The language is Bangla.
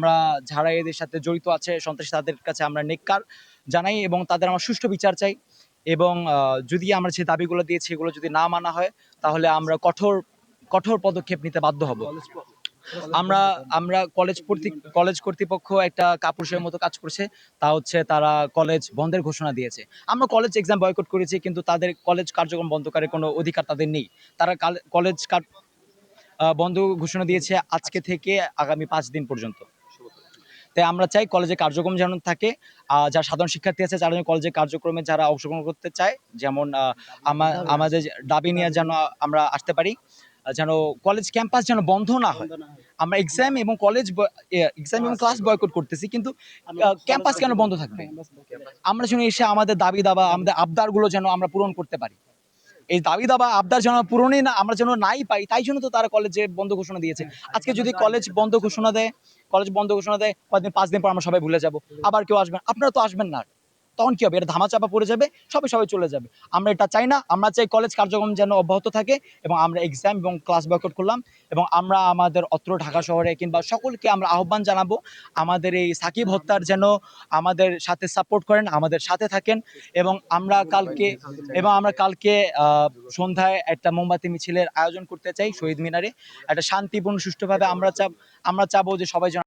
আমরা যারা এদের সাথে জড়িত আছে সন্ত্রাসী তাদের কাছে আমরা নেককার জানাই এবং তাদের আমরা সুষ্ঠু বিচার চাই এবং যদি আমরা যে দাবিগুলো দিয়েছি এগুলো যদি না মানা হয় তাহলে আমরা কঠোর কঠোর পদক্ষেপ নিতে বাধ্য হব। আমরা আমরা কলেজ কর্তৃপক্ষ একটা কাপুরুষের মতো কাজ করছে। তা হচ্ছে তারা কলেজ বন্ধের ঘোষণা দিয়েছে। আমরা কলেজ এক্সাম বয়কট করেছি কিন্তু তাদের কলেজ কার্যক্রম বন্ধ করার কোনো অধিকার তাদের নেই। তারা কলেজ বন্ধ ঘোষণা দিয়েছে আজকে থেকে আগামী ৫ দিন পর্যন্ত। তাই আমরা চাই কলেজের কার্যক্রম যেন থাকে। যারা সাধারণ শিক্ষার্থী আছে যারা কলেজের কার্যক্রমে যারা অংশগ্রহণ করতে চায় যেমন আমাদের দাবি নিয়ে যেন আমরা আসতে পারি, যেন কলেজ ক্যাম্পাস যেন বন্ধ না হয়। আমরা এক্সাম এবং ক্লাস বয়কট করতেছি কিন্তু ক্যাম্পাস কেন বন্ধ থাকবে? আমরা যেন এসে আমাদের দাবি দাবা আমাদের আবদারগুলো যেন আমরা পূরণ করতে পারি। এই দাবি দাবা আবদার যেন পূরণই না আমরা যেন নাই পাই তাই জন্য তো তারা কলেজে বন্ধ ঘোষণা দিয়েছে। আজকে যদি কলেজ বন্ধ ঘোষণা দেয় কয়েকদিন ৫ দিন পর আমরা সবাই ভুলে যাব, আবার কেউ আসবেন, আপনারা তো আসবেন না। তখন কি হবে? এটা ধামাচাপা পড়ে যাবে, সবাই চলে যাবে। আমরা এটা চাই না। আমরা চাই কলেজ কার্যক্রম যেন অব্যাহত থাকে এবং আমরা এক্সাম এবং ক্লাস বয়কট করলাম এবং আমরা আমাদের অত্র ঢাকা শহরে কিংবা সকলকে আমরা আহ্বান জানাবো আমাদের এই সাকিব হত্যার যেন আমাদের সাথে সাপোর্ট করেন, আমাদের সাথে থাকেন এবং আমরা কালকে সন্ধ্যায় একটা মোমবাতি মিছিলের আয়োজন করতে চাই শহীদ মিনারে। একটা শান্তিপূর্ণ সুষ্ঠুভাবে আমরা চাবো যে সবাই যেন